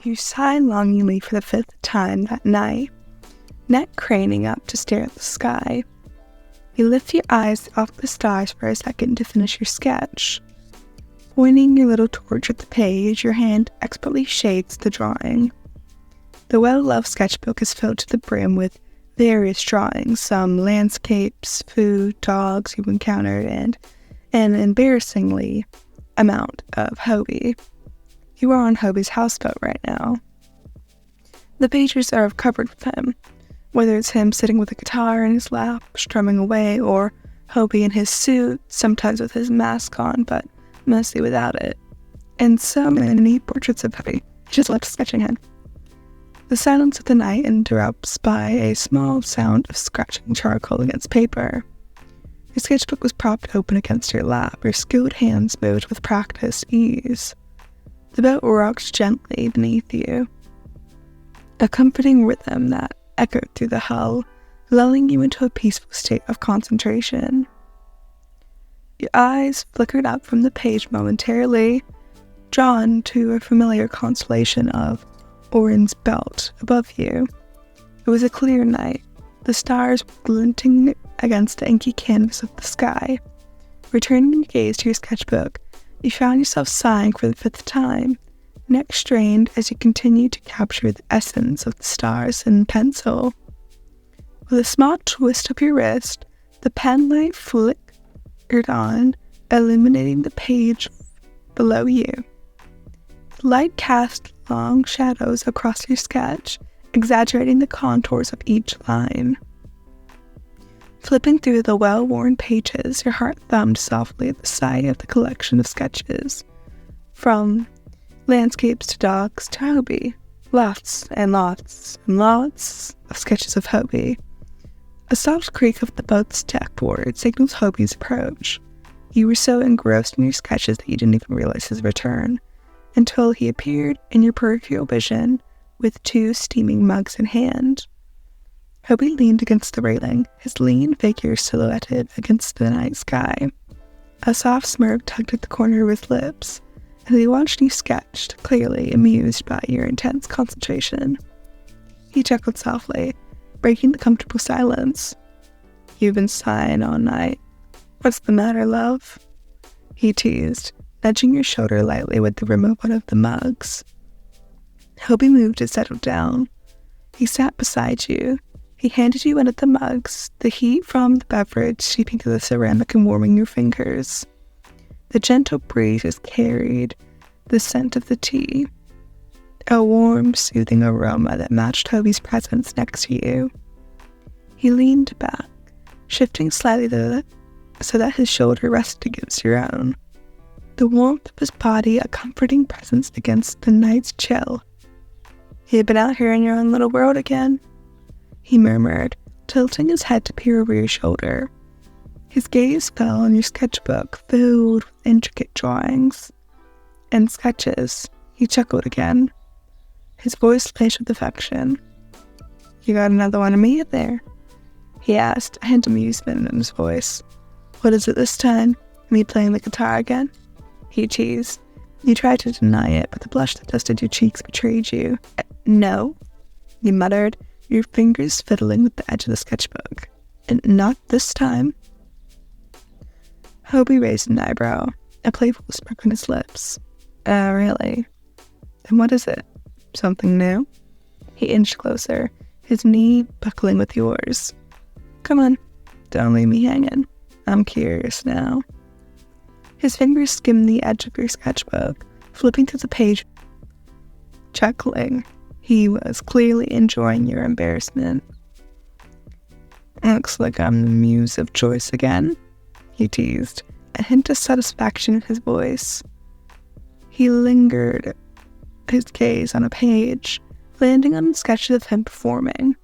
You sigh longingly for the 5th time that night, neck craning up to stare at the sky. You lift your eyes off the stars for a second to finish your sketch. Pointing your little torch at the page, your hand expertly shades the drawing. The well-loved sketchbook is filled to the brim with various drawings, some landscapes, food, dogs you've encountered, and an embarrassingly amount of Hobie. You are on Hobie's houseboat right now. The pages are covered with him, whether it's him sitting with a guitar in his lap, strumming away, or Hobie in his suit, sometimes with his mask on, but mostly without it. And so many portraits of Hobie, just left sketching him. The silence of the night interrupts by a small sound of scratching charcoal against paper. Your sketchbook was propped open against your lap, your skilled hands moved with practiced ease. The boat rocked gently beneath you, a comforting rhythm that echoed through the hull, lulling you into a peaceful state of concentration. Your eyes flickered up from the page momentarily, drawn to a familiar constellation of Orion's belt above you. It was a clear night, the stars glinting against the inky canvas of the sky. Returning your gaze to your sketchbook, you found yourself sighing for the 5th time, neck strained as you continued to capture the essence of the stars in pencil. With a small twist of your wrist, the pen light flickered on, illuminating the page below you. The light cast long shadows across your sketch, exaggerating the contours of each line. Flipping through the well-worn pages, your heart thumped softly at the sight of the collection of sketches. From landscapes to dogs to Hobie. Lots and lots and lots of sketches of Hobie. A soft creak of the boat's deckboard signals Hobie's approach. You were so engrossed in your sketches that you didn't even realize his return, until he appeared in your peripheral vision with 2 steaming mugs in hand. Hobie leaned against the railing, his lean figure silhouetted against the night sky. A soft smirk tugged at the corner of his lips, as he watched you sketch, clearly amused by your intense concentration. He chuckled softly, breaking the comfortable silence. "You've been sighing all night. What's the matter, love?" he teased, nudging your shoulder lightly with the rim of one of the mugs. Hobie moved and settled down. He sat beside you. He handed you one of the mugs, the heat from the beverage seeping through the ceramic and warming your fingers. The gentle breeze carried the scent of the tea, a warm, soothing aroma that matched Hobie's presence next to you. He leaned back, shifting slightly so that his shoulder rested against your own. The warmth of his body a comforting presence against the night's chill. "You've been out here in your own little world again," he murmured, tilting his head to peer over your shoulder. His gaze fell on your sketchbook, filled with intricate drawings and sketches. He chuckled again, his voice laced with affection. "You got another one of me there?" he asked, a hint of amusement in his voice. "What is it this time? Me playing the guitar again?" he teased. You tried to deny it, but the blush that dusted your cheeks betrayed you. "No," you muttered, your fingers fiddling with the edge of the sketchbook. "And not this time." Hobie raised an eyebrow, a playful smirk on his lips. Really? Then what is it? Something new?" He inched closer, his knee buckling with yours. "Come on, don't leave me hanging. I'm curious now." His fingers skimmed the edge of your sketchbook, flipping to the page, chuckling. He was clearly enjoying your embarrassment. "Looks like I'm the muse of choice again," he teased, a hint of satisfaction in his voice. He lingered his gaze on a page, landing on sketches of him performing.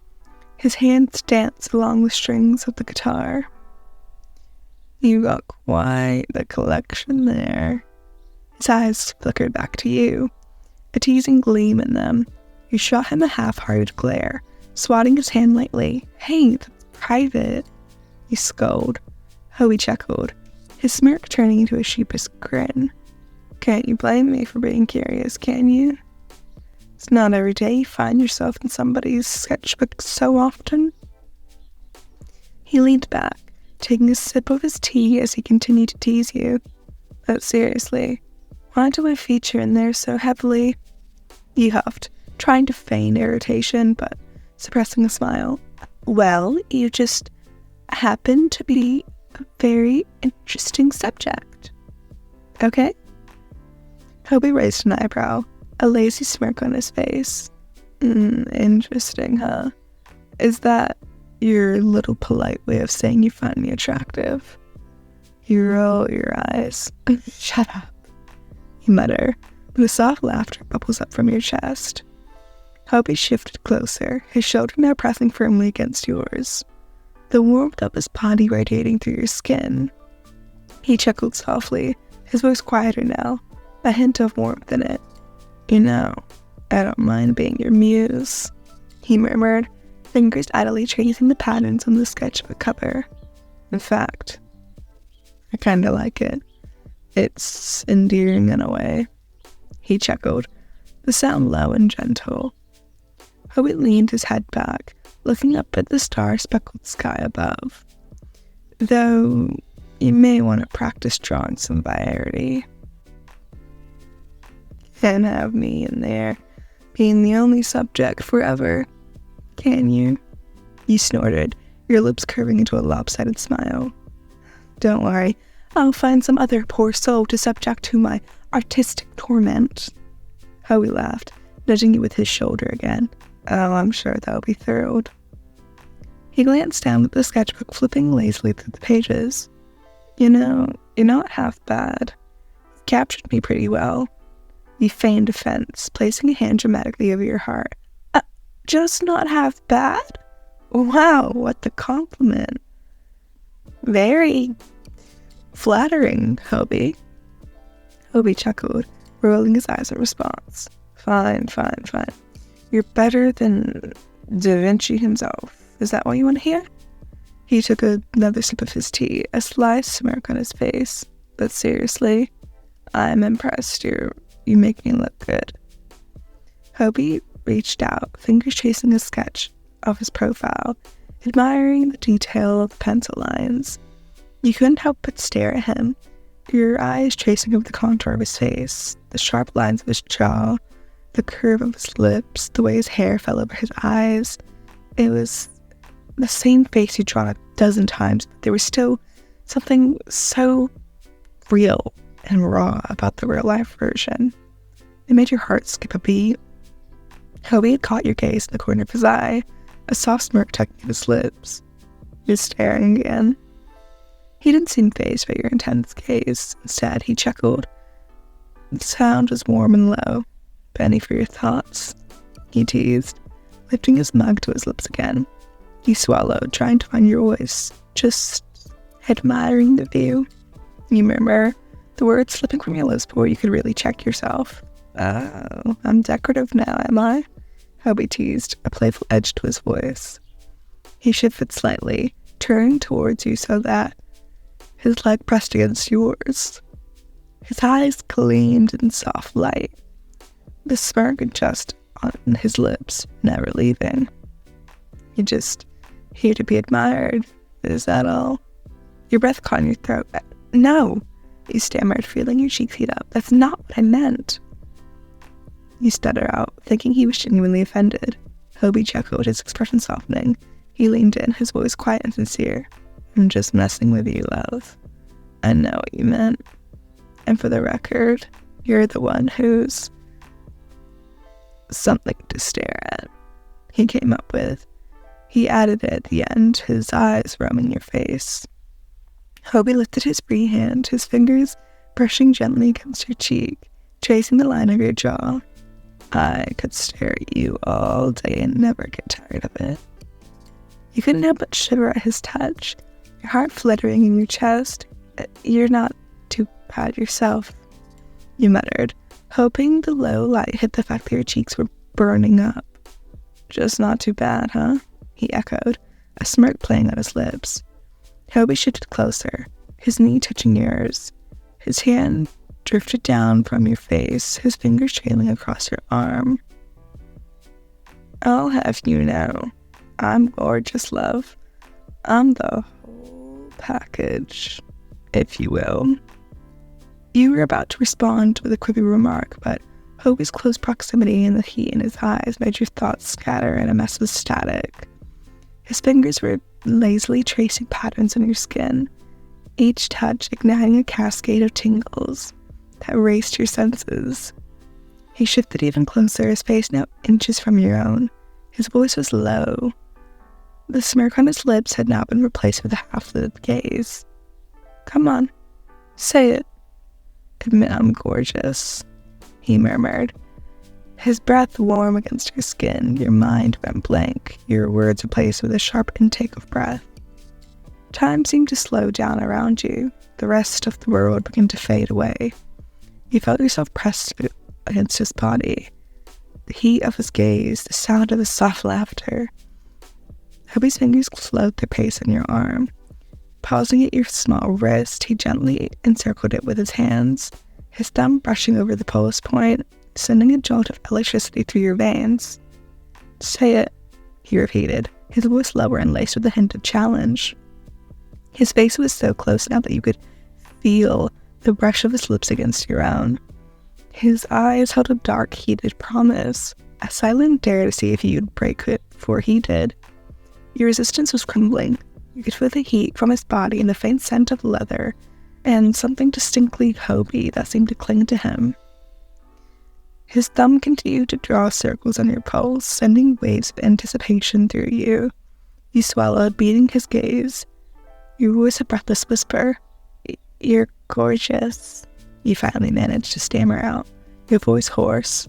His hands danced along the strings of the guitar. "You got quite the collection there." His eyes flickered back to you, a teasing gleam in them. You shot him a half-hearted glare, swatting his hand lightly. "Hey, that's private," you scolded. Hobie chuckled, his smirk turning into a sheepish grin. "Can't you blame me for being curious, can you?" It's not every day you find yourself in somebody's sketchbook so often. He leaned back, taking a sip of his tea as he continued to tease you. But seriously, why do I feature in there so heavily? You huffed, trying to feign irritation, but suppressing a smile. Well, you just happen to be a very interesting subject. Okay? Hobie raised an eyebrow, a lazy smirk on his face. Interesting, huh? Is that your little polite way of saying you find me attractive? You roll your eyes. Shut up, you mutter, but a soft laughter bubbles up from your chest. Hobie shifted closer, his shoulder now pressing firmly against yours, the warmth of his body radiating through your skin. He chuckled softly, his voice quieter now, a hint of warmth in it. You know, I don't mind being your muse, he murmured, fingers idly tracing the patterns on the sketchbook cover. In fact, I kinda like it. It's endearing in a way. He chuckled, the sound low and gentle. Hobie leaned his head back, looking up at the star-speckled sky above. Though, you may want to practice drawing some variety. Can't have me in there, being the only subject forever, can you? You snorted, your lips curving into a lopsided smile. Don't worry, I'll find some other poor soul to subject to my artistic torment. Hobie laughed, nudging you with his shoulder again. Oh, I'm sure they'll be thrilled. He glanced down at the sketchbook, flipping lazily through the pages. You know, you're not half bad. You captured me pretty well. You feigned offense, placing a hand dramatically over your heart. Just not half bad? Wow, what the compliment. Very flattering, Hobie. Hobie chuckled, rolling his eyes in response. Fine. You're better than Da Vinci himself. Is that what you want to hear? He took another sip of his tea, a sly smirk on his face. But seriously, I'm impressed. You make me look good. Hobie reached out, fingers tracing a sketch of his profile, admiring the detail of the pencil lines. You couldn't help but stare at him, your eyes tracing over the contour of his face, the sharp lines of his jaw, the curve of his lips, the way his hair fell over his eyes. It was the same face you'd drawn 12 times, but there was still something so real and raw about the real-life version. It made your heart skip a beat. Hobie had caught your gaze in the corner of his eye, a soft smirk tugging at his lips. He was staring again. He didn't seem fazed by your intense gaze. Instead, he chuckled. The sound was warm and low. Penny for your thoughts, he teased, lifting his mug to his lips again. You swallowed, trying to find your voice, just admiring the view. You murmur, the words slipping from your lips before you could really check yourself. Oh, I'm decorative now, am I? Hobie teased, a playful edge to his voice. He shifted slightly, turning towards you so that his leg pressed against yours. His eyes gleamed in soft light, the smirk just on his lips, never leaving. You're just here to be admired, is that all? Your breath caught in your throat. No, you stammered, feeling your cheeks heat up. That's not what I meant. You stutter out, thinking he was genuinely offended. Hobie chuckled, his expression softening. He leaned in, his voice quiet and sincere. I'm just messing with you, love. I know what you meant. And for the record, you're the one who's something to stare at, he came up with. He added it at the end, his eyes roaming your face. Hobie lifted his free hand, his fingers brushing gently against your cheek, tracing the line of your jaw. I could stare at you all day and never get tired of it. You couldn't help but shiver at his touch, your heart fluttering in your chest. You're not too bad yourself, you muttered, hoping the low light hit the fact that your cheeks were burning up. Just not too bad, huh? He echoed, a smirk playing on his lips. Hobie shifted closer, his knee touching yours. His hand drifted down from your face, his fingers trailing across your arm. I'll have you know, I'm gorgeous, love. I'm the whole package, if you will. You were about to respond with a quippy remark, but Hobie's close proximity and the heat in his eyes made your thoughts scatter in a mess of static. His fingers were lazily tracing patterns on your skin, each touch igniting a cascade of tingles that raced your senses. He shifted even closer, his face now inches from your own. His voice was low. The smirk on his lips had now been replaced with a half-lit gaze. Come on, say it. Admit I'm gorgeous, he murmured. His breath warm against your skin, your mind went blank, your words replaced with a sharp intake of breath. Time seemed to slow down around you. The rest of the world began to fade away. You felt yourself pressed against his body. The heat of his gaze, the sound of his soft laughter. Hobie's fingers slowed their pace on your arm. Pausing at your small wrist, he gently encircled it with his hands, his thumb brushing over the pulse point, sending a jolt of electricity through your veins. Say it, he repeated, his voice lower and laced with a hint of challenge. His face was so close now that you could feel the brush of his lips against your own. His eyes held a dark, heated promise, a silent dare to see if you'd break it before he did. Your resistance was crumbling. You could feel the heat from his body and the faint scent of leather, and something distinctly Hobie that seemed to cling to him. His thumb continued to draw circles on your pulse, sending waves of anticipation through you. You swallowed, beating his gaze. Your voice a breathless whisper. You're gorgeous. You finally managed to stammer out, your voice hoarse.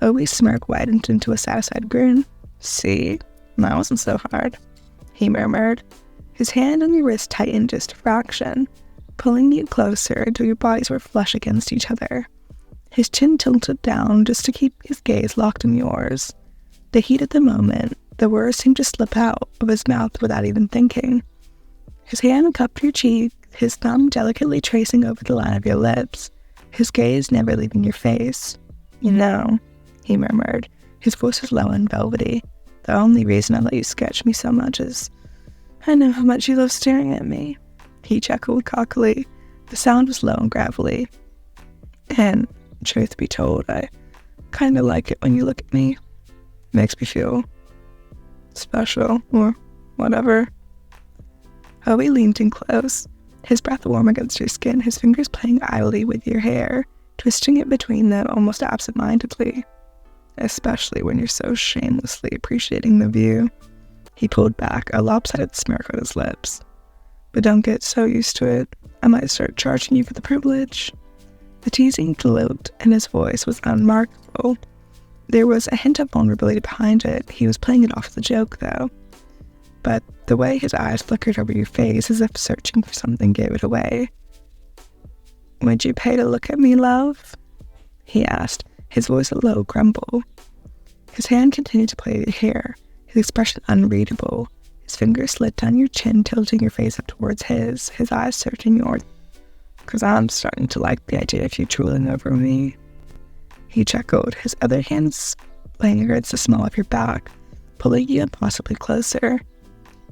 Hobie's smirk widened into a satisfied grin. See, that wasn't so hard, he murmured. His hand on your wrist tightened just a fraction, pulling you closer until your bodies were flush against each other. His chin tilted down just to keep his gaze locked in yours. The heat of the moment, the words seemed to slip out of his mouth without even thinking. His hand cupped your cheek, his thumb delicately tracing over the line of your lips, his gaze never leaving your face. You know, he murmured. His voice was low and velvety. The only reason I let you sketch me so much is I know how much you love staring at me. He chuckled cockily. The sound was low and gravelly. And, truth be told, I kind of like it when you look at me. Makes me feel special, or whatever. Hobie leaned in close, his breath warm against your skin, his fingers playing idly with your hair, twisting it between them almost absent-mindedly. Especially when you're so shamelessly appreciating the view. He pulled back, a lopsided smirk on his lips. But don't get so used to it. I might start charging you for the privilege. The teasing glowed, and his voice was unmarkable. There was a hint of vulnerability behind it. He was playing it off as a joke, though. But the way his eyes flickered over your face as if searching for something gave it away. Would you pay to look at me, love? He asked, his voice a low grumble. His hand continued to play your hair, his expression unreadable. His fingers slid down your chin, tilting your face up towards his eyes searching yours. 'Cause I'm starting to like the idea of you drooling over me. He chuckled, his other hands laying against the small of your back, pulling you impossibly closer.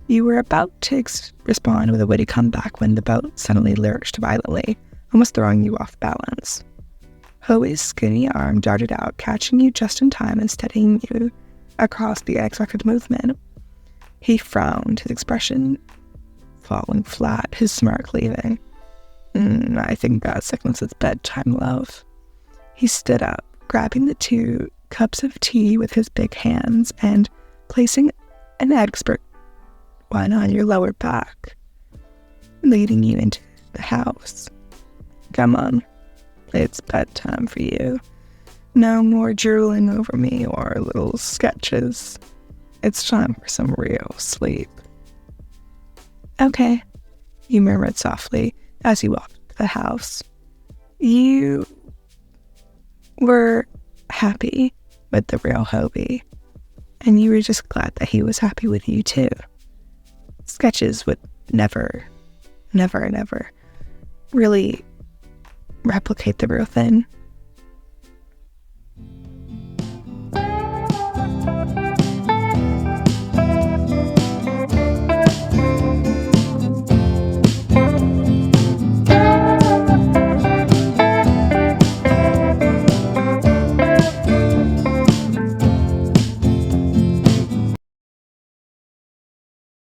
You were about to respond with a witty comeback when the boat suddenly lurched violently, almost throwing you off balance. Hobie's skinny arm darted out, catching you just in time and steadying you across the unexpected movement. He frowned, his expression falling flat, his smirk leaving. I think that signals it's bedtime, love. He stood up, grabbing the 2 cups of tea with his big hands and placing an expert one on your lower back, leading you into the house. Come on, it's bedtime for you. No more drooling over me or little sketches. It's time for some real sleep. Okay, you murmured softly as you walked to the house. You were happy with the real Hobie, and you were just glad that he was happy with you too. Sketches would never really replicate the real thing.